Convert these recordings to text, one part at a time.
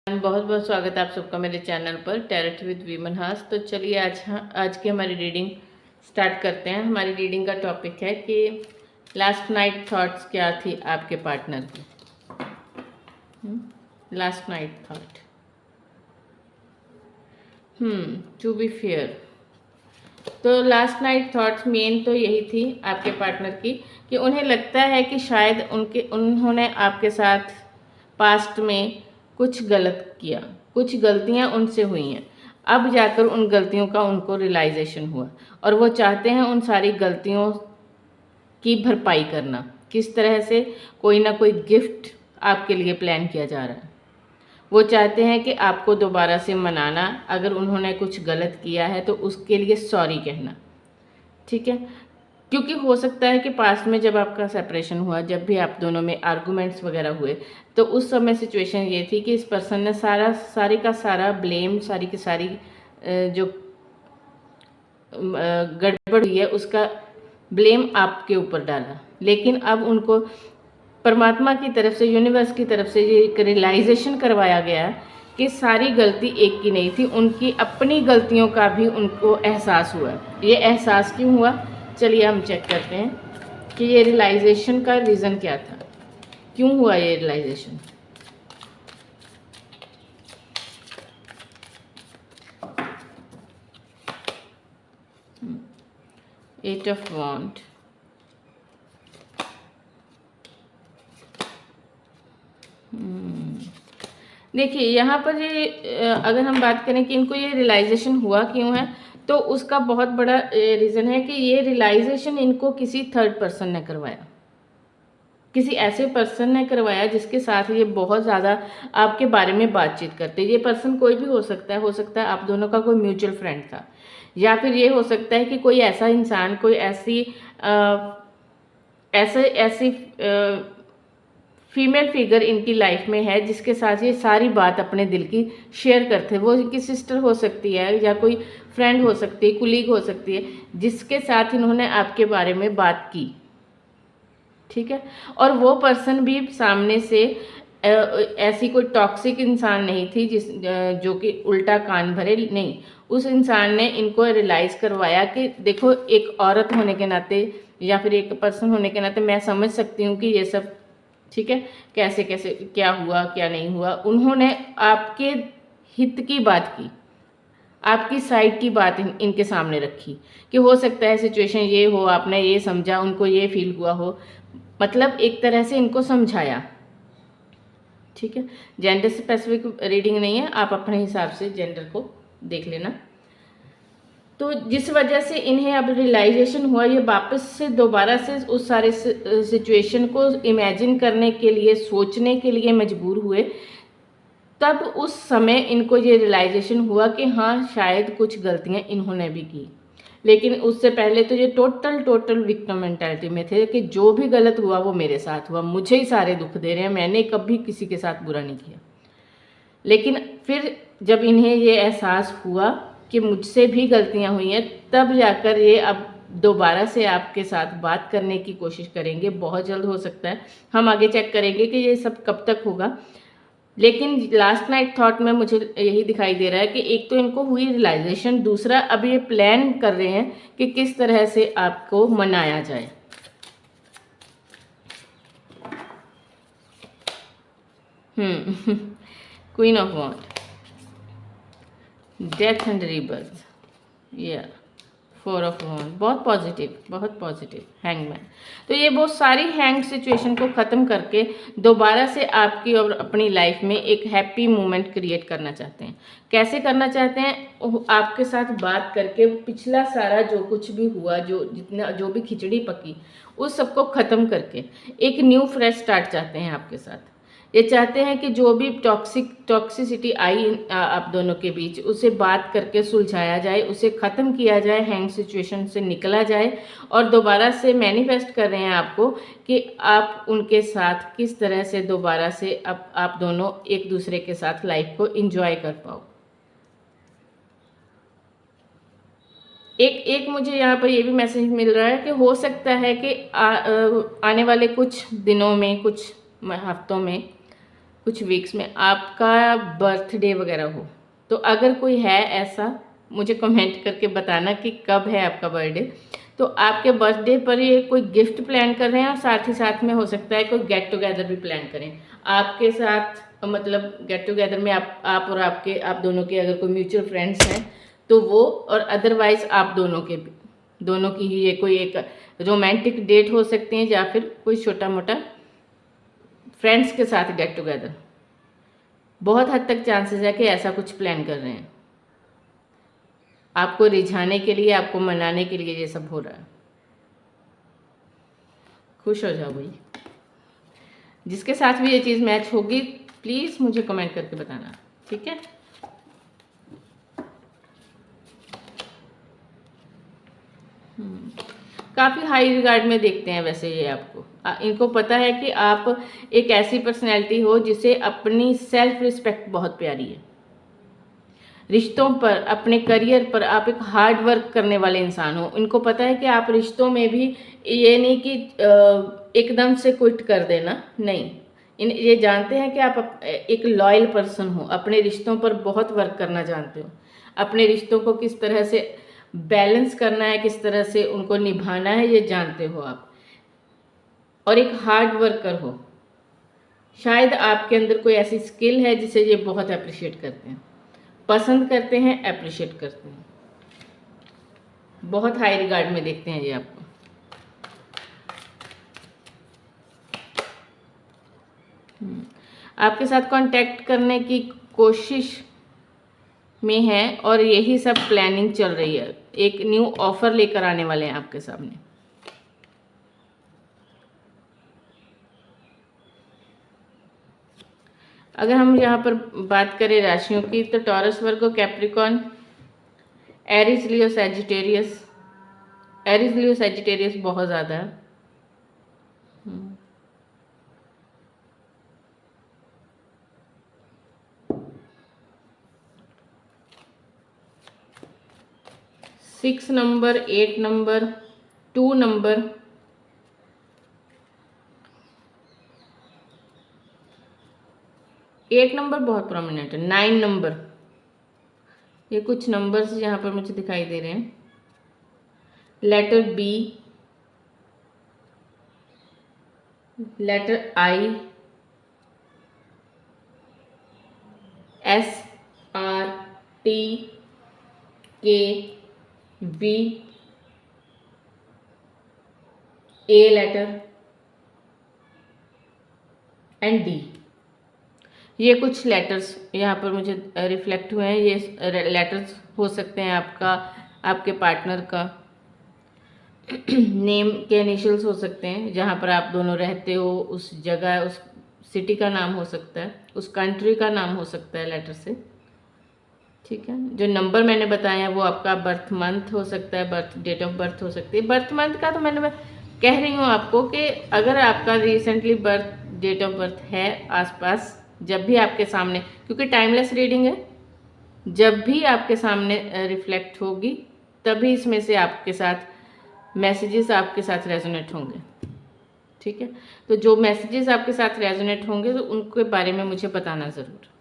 बहुत बहुत स्वागत है आप सबका मेरे चैनल पर टैरोट विद वीमन हास। तो चलिए आज की हमारी रीडिंग स्टार्ट करते हैं। हमारी रीडिंग का टॉपिक है कि लास्ट नाइट थॉट्स क्या थी आपके पार्टनर की। Last night thought to be fair. तो लास्ट नाइट थॉट्स मेन तो यही थी आपके पार्टनर की कि उन्हें लगता है कि शायद उन्होंने आपके साथ पास्ट में कुछ गलत किया, कुछ गलतियां उनसे हुई हैं। अब जाकर उन गलतियों का उनको रियलाइजेशन हुआ और वो चाहते हैं उन सारी गलतियों की भरपाई करना। किस तरह से? कोई ना कोई गिफ्ट आपके लिए प्लान किया जा रहा है। वो चाहते हैं कि आपको दोबारा से मनाना, अगर उन्होंने कुछ गलत किया है तो उसके लिए सॉरी कहना। ठीक है, क्योंकि हो सकता है कि पास्ट में जब आपका सेपरेशन हुआ, जब भी आप दोनों में आर्गूमेंट्स वगैरह हुए, तो उस समय सिचुएशन ये थी कि इस पर्सन ने सारी का सारा ब्लेम, सारी की सारी जो गड़बड़ हुई है उसका ब्लेम आपके ऊपर डाला। लेकिन अब उनको परमात्मा की तरफ से, यूनिवर्स की तरफ से ये एक रियलाइजेशन करवाया गया कि सारी गलती एक की नहीं थी, उनकी अपनी गलतियों का भी उनको एहसास हुआ। ये एहसास क्यों हुआ, चलिए हम चेक करते हैं कि ये रियलाइजेशन का रीज़न क्या था, क्यों हुआ ये रियलाइजेशन। एट ऑफ वॉन्ड, देखिए यहाँ पर ये अगर हम बात करें कि इनको ये रियलाइजेशन हुआ क्यों है, तो उसका बहुत बड़ा रीज़न है कि ये रियलाइजेशन इनको किसी थर्ड पर्सन ने करवाया, किसी ऐसे पर्सन ने करवाया जिसके साथ ये बहुत ज़्यादा आपके बारे में बातचीत करते। ये पर्सन कोई भी हो सकता है आप दोनों का कोई म्यूचुअल फ्रेंड था, या फिर ये हो सकता है कि कोई ऐसा इंसान, कोई ऐसी फीमेल फिगर इनकी लाइफ में है जिसके साथ ये सारी बात अपने दिल की शेयर करते हैं। वो इनकी सिस्टर हो सकती है, या कोई फ्रेंड हो सकती है, कुलीग हो सकती है, जिसके साथ इन्होंने आपके बारे में बात की। ठीक है, और वो पर्सन भी सामने से ऐसी कोई टॉक्सिक इंसान नहीं थी जो कि उल्टा कान भरे नहीं। उस इंसान ने इनको रियलाइज़ करवाया कि देखो, एक औरत होने के नाते या फिर एक पर्सन होने के नाते मैं समझ सकती हूँ कि ये सब ठीक है, कैसे कैसे क्या हुआ क्या नहीं हुआ। उन्होंने आपके हित की बात की, आपकी साइड की बात इनके सामने रखी कि हो सकता है सिचुएशन ये हो, आपने ये समझा, उनको ये फील हुआ हो, मतलब एक तरह से इनको समझाया। ठीक है, जेंडर स्पेसिफिक रीडिंग नहीं है, आप अपने हिसाब से जेंडर को देख लेना। तो जिस वजह से इन्हें अब रियलाइजेशन हुआ, ये वापस से दोबारा से उस सारे सिचुएशन को इमेजिन करने के लिए, सोचने के लिए मजबूर हुए। तब उस समय इनको ये रियलाइजेशन हुआ कि हाँ, शायद कुछ गलतियाँ इन्होंने भी की। लेकिन उससे पहले तो ये टोटल विक्टिम मेंटालिटी में थे कि जो भी गलत हुआ वो मेरे साथ हुआ, मुझे ही सारे दुख दे रहे हैं, मैंने कभी किसी के साथ बुरा नहीं किया। लेकिन फिर जब इन्हें ये एहसास हुआ कि मुझसे भी गलतियां हुई हैं, तब जाकर ये अब दोबारा से आपके साथ बात करने की कोशिश करेंगे। बहुत जल्द हो सकता है, हम आगे चेक करेंगे कि ये सब कब तक होगा। लेकिन लास्ट नाइट थॉट में मुझे यही दिखाई दे रहा है कि एक तो इनको हुई रियलाइजेशन, दूसरा अब ये प्लान कर रहे हैं कि किस तरह से आपको मनाया जाए। Queen of wand, death and rebirth, या फोर ऑफ वॉन्ड, बहुत पॉजिटिव। हैंगमैन, तो ये बहुत सारी हैंग सिचुएशन को ख़त्म करके दोबारा से आपकी और अपनी लाइफ में एक हैप्पी मोमेंट क्रिएट करना चाहते हैं। कैसे करना चाहते हैं? आपके साथ बात करके पिछला सारा जो कुछ भी हुआ, जो भी खिचड़ी पकी, उस सबको ख़त्म करके एक न्यू फ्रेश स्टार्ट चाहते हैं आपके साथ। ये चाहते हैं कि जो भी टॉक्सिसिटी आई आप दोनों के बीच, उसे बात करके सुलझाया जाए, उसे ख़त्म किया जाए, हैंग सिचुएशन से निकला जाए। और दोबारा से मैनिफेस्ट कर रहे हैं आपको कि आप उनके साथ किस तरह से दोबारा से आप दोनों एक दूसरे के साथ लाइफ को एंजॉय कर पाओ। एक मुझे यहाँ पर ये भी मैसेज मिल रहा है कि हो सकता है कि आने वाले कुछ दिनों में, कुछ हफ्तों में कुछ वीक्स में आपका बर्थडे वगैरह हो। तो अगर कोई है ऐसा, मुझे कमेंट करके बताना कि कब है आपका बर्थडे। तो आपके बर्थडे पर ये कोई गिफ्ट प्लान कर रहे हैं और साथ ही साथ में हो सकता है कोई गेट टुगेदर भी प्लान करें आपके साथ। मतलब गेट टुगेदर में आप और आप दोनों के अगर कोई म्यूचुअल फ्रेंड्स हैं तो वो, और अदरवाइज आप दोनों की ही ये कोई एक रोमांटिक डेट हो सकती है, या फिर कोई छोटा मोटा फ्रेंड्स के साथ गेट टुगेदर। बहुत हद तक चांसेस है कि ऐसा कुछ प्लान कर रहे हैं, आपको रिझाने के लिए, आपको मनाने के लिए ये सब हो रहा है। खुश हो जाओ भाई। जिसके साथ भी ये चीज़ मैच होगी प्लीज़ मुझे कमेंट करके बताना, ठीक है। काफ़ी हाई रिगार्ड में देखते हैं वैसे ये आपको। इनको पता है कि आप एक ऐसी पर्सनैलिटी हो जिसे अपनी सेल्फ रिस्पेक्ट बहुत प्यारी है। रिश्तों पर, अपने करियर पर आप एक हार्ड वर्क करने वाले इंसान हो। इनको पता है कि आप रिश्तों में भी ये नहीं कि एकदम से क्विट कर देना, नहीं। ये जानते हैं कि आप एक लॉयल पर्सन हो, अपने रिश्तों पर बहुत वर्क करना जानते हो, अपने रिश्तों को किस तरह से बैलेंस करना है, किस तरह से उनको निभाना है, ये जानते हो आप, और एक हार्ड वर्कर हो। शायद आपके अंदर कोई ऐसी स्किल है जिसे ये बहुत अप्रिशिएट करते हैं, पसंद करते हैं, अप्रिशिएट करते हैं। बहुत हाई रिगार्ड में देखते हैं ये आपको। आपके साथ कांटेक्ट करने की कोशिश में है और यही सब प्लानिंग चल रही है। एक न्यू ऑफर लेकर आने वाले हैं आपके सामने। अगर हम यहाँ पर बात करें राशियों की तो टॉरस, वर्गो, कैप्रिकॉन, एरीज, लियो, सैजिटेरियस। एरीज, लियो, सैजिटेरियस बहुत ज़्यादा है। 6 नंबर, 8 नंबर, 2 नंबर, 8 नंबर बहुत प्रोमिनेंट है। 9 नंबर, ये कुछ नंबर्स यहाँ पर मुझे दिखाई दे रहे हैं। Letter B, letter I, S, R, T, K, B, A letter and D. ये कुछ लेटर्स यहाँ पर मुझे रिफ्लेक्ट हुए हैं। ये लेटर्स हो सकते हैं आपके पार्टनर का नेम के इनिशियल्स हो सकते हैं, जहाँ पर आप दोनों रहते हो उस जगह, उस सिटी का नाम हो सकता है, उस कंट्री का नाम हो सकता है लेटर से, ठीक है। जो नंबर मैंने बताया वो आपका बर्थ मंथ हो सकता है, बर्थ डेट ऑफ बर्थ हो सकती है। बर्थ मंथ का तो मैं कह रही हूँ आपको कि अगर आपका recently birth date of birth है आसपास, जब भी आपके सामने, क्योंकि टाइमलेस रीडिंग है, जब भी आपके सामने रिफ्लेक्ट होगी तभी इसमें से आपके साथ मैसेजेस आपके साथ रेजोनेट होंगे, ठीक है। तो जो मैसेजेस आपके साथ रेजोनेट होंगे तो उनके बारे में मुझे बताना ज़रूर।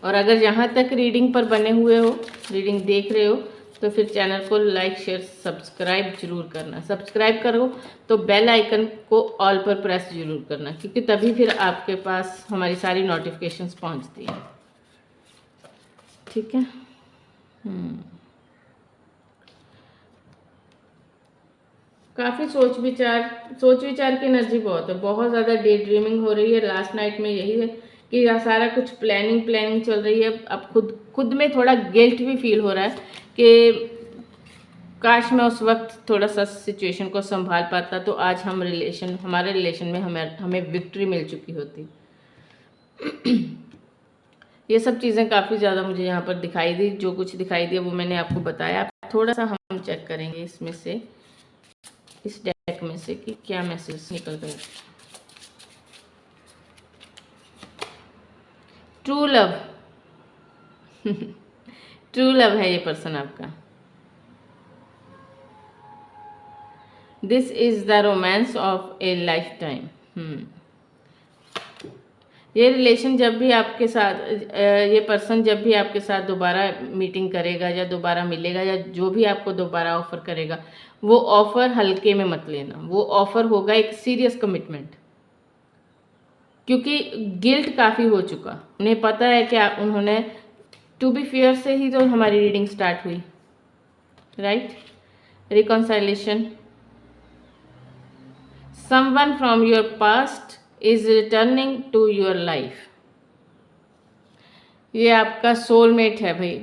और अगर यहाँ तक रीडिंग पर बने हुए हो, रीडिंग देख रहे हो, तो फिर चैनल को लाइक, शेयर, सब्सक्राइब जरूर करना। सब्सक्राइब करो तो बेल आइकन को ऑल पर प्रेस जरूर करना, क्योंकि तभी फिर आपके पास हमारी सारी नोटिफिकेशंस पहुँचती हैं, ठीक है। काफ़ी सोच विचार की एनर्जी बहुत है, बहुत ज़्यादा डे ड्रीमिंग हो रही है। लास्ट नाइट में यही है कि यह सारा कुछ प्लानिंग चल रही है। अब खुद में थोड़ा गिल्ट भी फील हो रहा है कि काश मैं उस वक्त थोड़ा सा सिचुएशन को संभाल पाता तो आज हमारे रिलेशन में हमें विक्ट्री मिल चुकी होती। ये सब चीज़ें काफ़ी ज़्यादा मुझे यहाँ पर दिखाई दी। जो कुछ दिखाई दिया वो मैंने आपको बताया। थोड़ा सा हम चेक करेंगे इसमें से, इस डेक में से, कि क्या मैसेज निकल गए। ट्रू लव ट्रू लव है ये पर्सन आपका। This is the romance of A life time. ये रिलेशन जब भी आपके साथ ये पर्सन जब भी आपके साथ दोबारा मीटिंग करेगा या दोबारा मिलेगा या जो भी आपको दोबारा ऑफ़र करेगा, वो ऑफ़र हल्के में मत लेना, वो ऑफ़र होगा एक सीरियस कमिटमेंट। क्योंकि गिल्ट काफ़ी हो चुका, उन्हें पता है कि उन्होंने टू बी फेयर से ही तो हमारी रीडिंग स्टार्ट हुई, right. Reconciliation, someone from your past is returning to your life. ये आपका सोलमेट है भाई,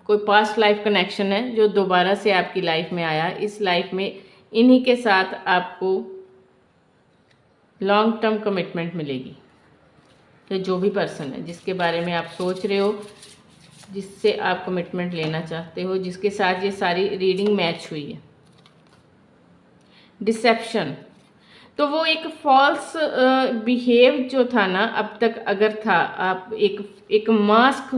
कोई पास्ट लाइफ कनेक्शन है जो दोबारा से आपकी लाइफ में आया। इस लाइफ में इन्हीं के साथ आपको लॉन्ग टर्म कमिटमेंट मिलेगी। तो जो भी पर्सन है जिसके बारे में आप सोच रहे हो, जिससे आप कमिटमेंट लेना चाहते हो, जिसके साथ ये सारी रीडिंग मैच हुई है। डिसेप्शन, तो वो एक फॉल्स बिहेव जो था ना अब तक, अगर था, आप एक मास्क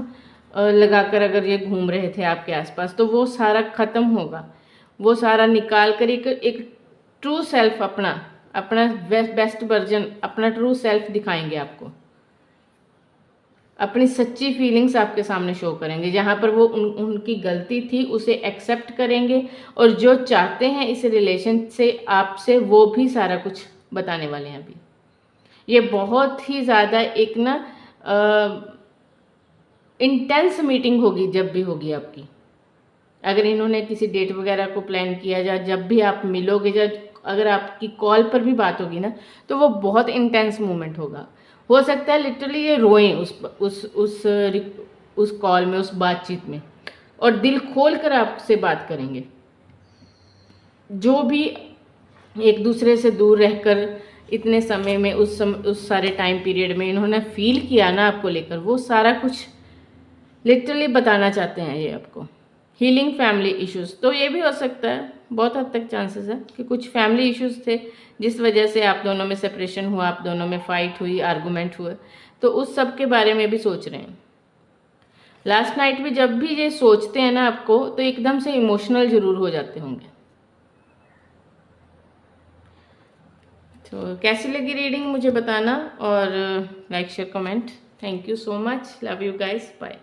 लगाकर अगर ये घूम रहे थे आपके आसपास, तो वो सारा ख़त्म होगा। वो सारा निकाल कर एक ट्रू सेल्फ, अपना बेस्ट वर्जन, अपना ट्रू सेल्फ दिखाएंगे आपको। अपनी सच्ची फीलिंग्स आपके सामने शो करेंगे। जहाँ पर वो उनकी गलती थी उसे एक्सेप्ट करेंगे, और जो चाहते हैं इस रिलेशन से आपसे, वो भी सारा कुछ बताने वाले हैं। अभी ये बहुत ही ज़्यादा एक ना इंटेंस मीटिंग होगी जब भी होगी आपकी। अगर इन्होंने किसी डेट वगैरह को प्लान किया, या जब भी आप मिलोगे, या अगर आपकी कॉल पर भी बात होगी ना, तो वो बहुत इंटेंस मोमेंट होगा। हो सकता है लिटरली ये रोएं उस कॉल में, उस बातचीत में, और दिल खोल कर आपसे बात करेंगे। जो भी एक दूसरे से दूर रहकर इतने समय में, उस सारे टाइम पीरियड में इन्होंने फील किया ना आपको लेकर, वो सारा कुछ लिटरली बताना चाहते हैं ये आपको। हीलिंग फैमिली इश्यूज़, तो ये भी हो सकता है, बहुत हद तक चांसेस है कि कुछ फैमिली इश्यूज़ थे जिस वजह से आप दोनों में सेपरेशन हुआ, आप दोनों में फाइट हुई, आर्गूमेंट हुए, तो उस सब के बारे में भी सोच रहे हैं। लास्ट नाइट भी जब भी ये सोचते हैं ना आपको, तो एकदम से इमोशनल ज़रूर हो जाते होंगे। तो कैसी लगी रीडिंग मुझे बताना, और like share comment. Thank you so much, love you guys, bye.